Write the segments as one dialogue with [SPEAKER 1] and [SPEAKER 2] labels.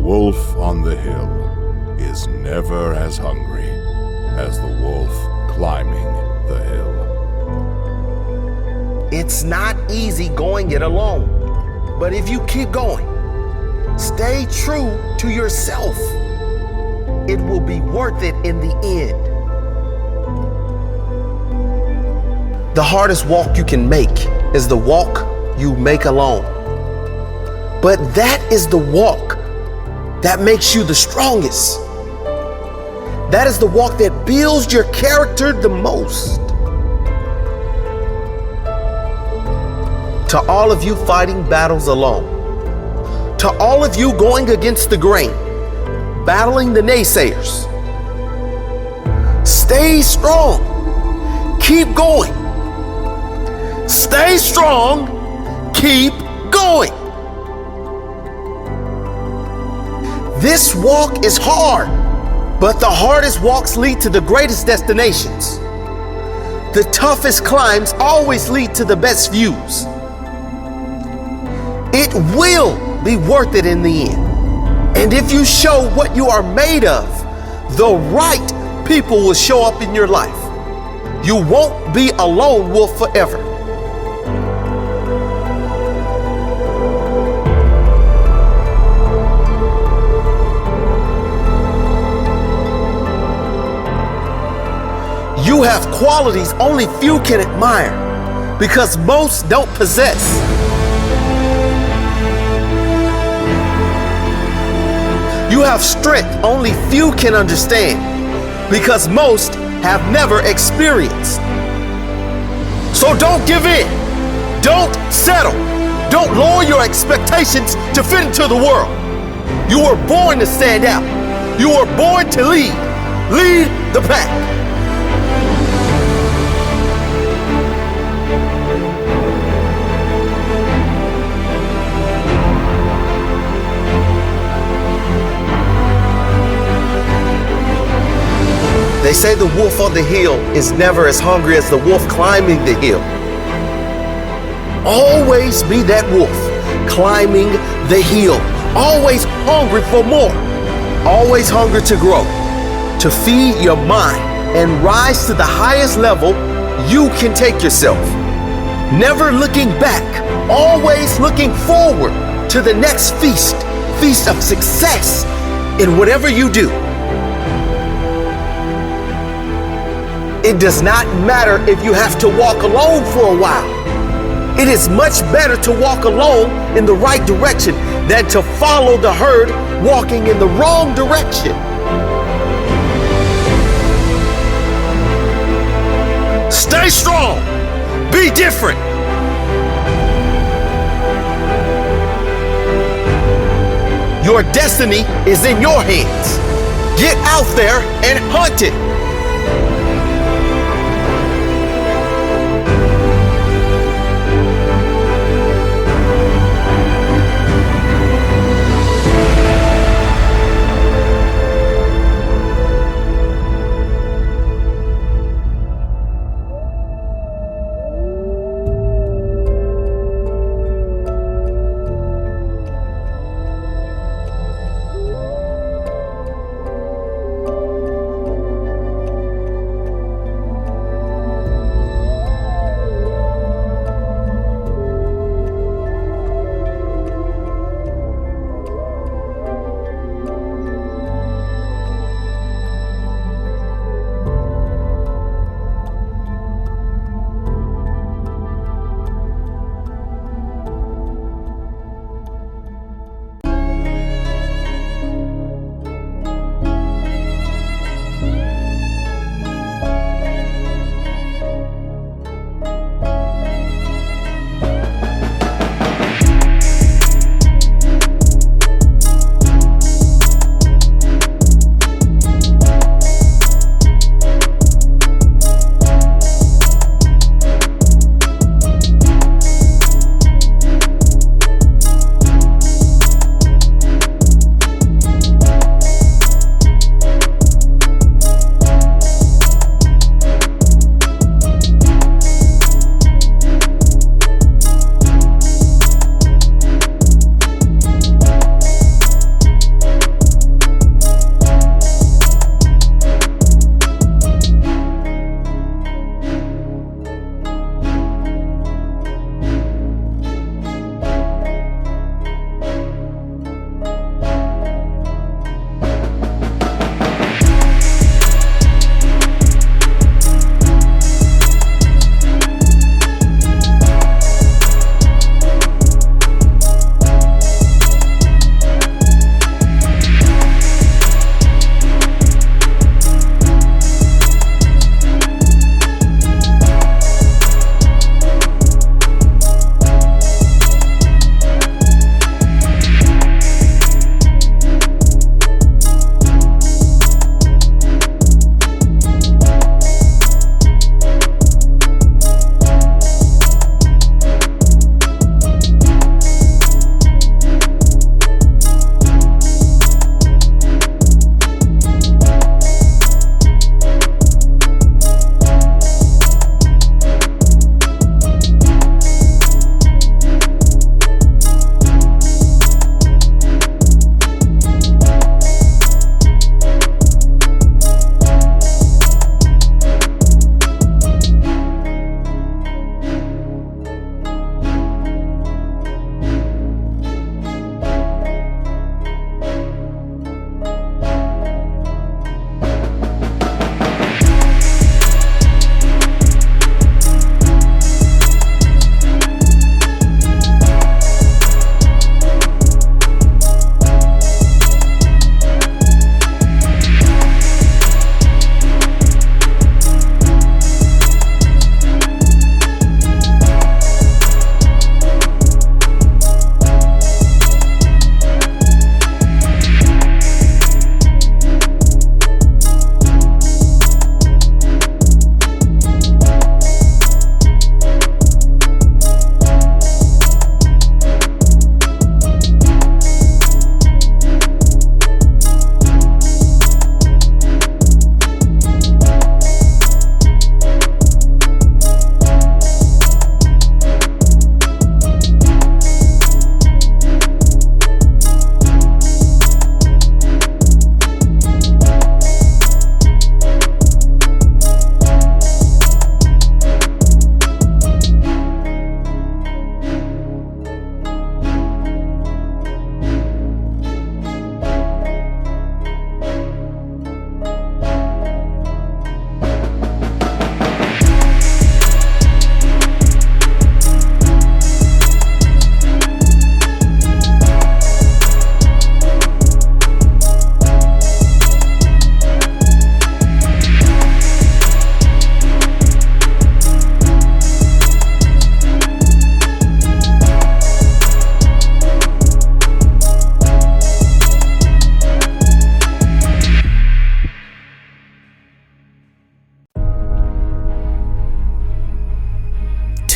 [SPEAKER 1] wolf on the hill is never as hungry as the wolf climbing the hill.
[SPEAKER 2] It's not easy going it alone, but if you keep going, stay true to yourself, it will be worth it in the end. The hardest walk you can make is the walk you make alone. But that is the walk that makes you the strongest. That is the walk that builds your character the most. To all of you fighting battles alone, to all of you going against the grain, battling the naysayers, stay strong. Keep going. Stay strong. Keep going. This walk is hard, but the hardest walks lead to the greatest destinations. The toughest climbs always lead to the best views. It will be worth it in the end. And if you show what you are made of, the right people will show up in your life. You won't be a lone wolf forever. You have qualities only few can admire because most don't possess. You have strength only few can understand because most have never experienced. So don't give in. Don't settle. Don't lower your expectations to fit into the world. You were born to stand out. You were born to lead. Lead the pack. They say the wolf on the hill is never as hungry as the wolf climbing the hill. Always be that wolf climbing the hill. Always hungry for more. Always hungry to grow, to feed your mind and rise to the highest level you can take yourself. Never looking back, always looking forward to the next feast of success in whatever you do. It does not matter if you have to walk alone for a while. It is much better to walk alone in the right direction than to follow the herd walking in the wrong direction. Stay strong. Be different. Your destiny is in your hands. Get out there and hunt it.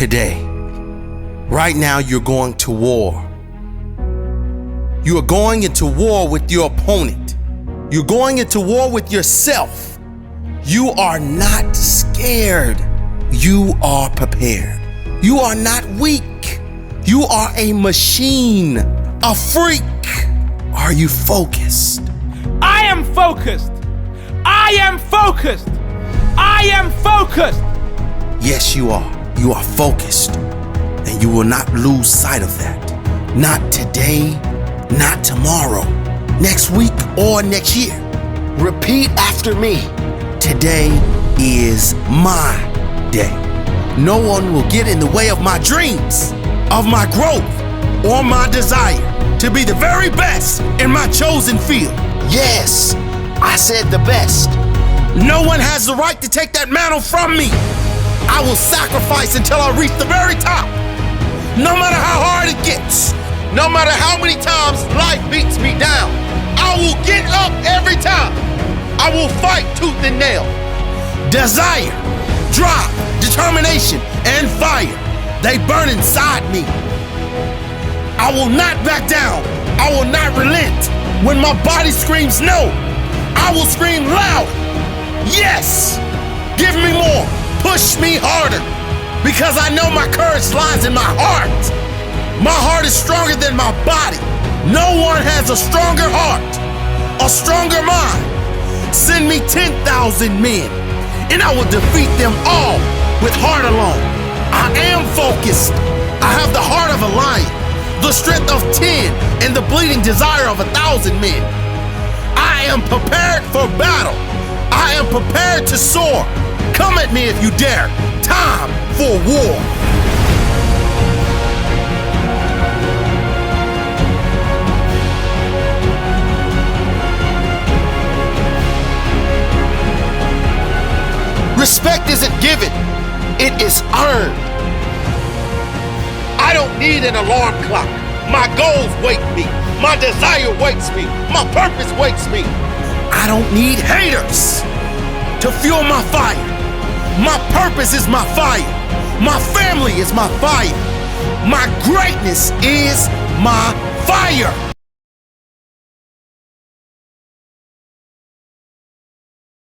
[SPEAKER 2] today. Right now, you're going to war. You are going into war with your opponent. You're going into war with yourself. You are not scared. You are prepared. You are not weak. You are a machine, a freak. Are you focused?
[SPEAKER 3] I am focused. I am focused. I am focused.
[SPEAKER 2] Yes, you are. You are focused. And you will not lose sight of that. Not today, not tomorrow, next week, or next year. Repeat after me. Today is my day. No one will get in the way of my dreams, of my growth, or my desire to be the very best in my chosen field. Yes, I said the best. No one has the right to take that mantle from me. I will sacrifice until I reach the very top. No matter how hard it gets, no matter how many times life beats me down, I will get up every time. I will fight tooth and nail. Desire, drive, determination, and fire, they burn inside me. I will not back down. I will not relent. When my body screams no, I will scream loud. Yes! Give me more. Push me harder. Because I know my courage lies in my heart. My heart is stronger than my body. No one has a stronger heart, a stronger mind. Send me 10,000 men, and I will defeat them all with heart alone. I am focused. I have the heart of a lion, the strength of 10, and the bleeding desire of 1,000 men. I am prepared for battle. I am prepared to soar. Come at me if you dare. Time for war. Respect isn't given, it is earned. I don't need an alarm clock. My goals wake me. My desire wakes me. My purpose wakes me. I don't need haters to fuel my fire. My purpose is my fire. My family is my fire. My greatness is my fire.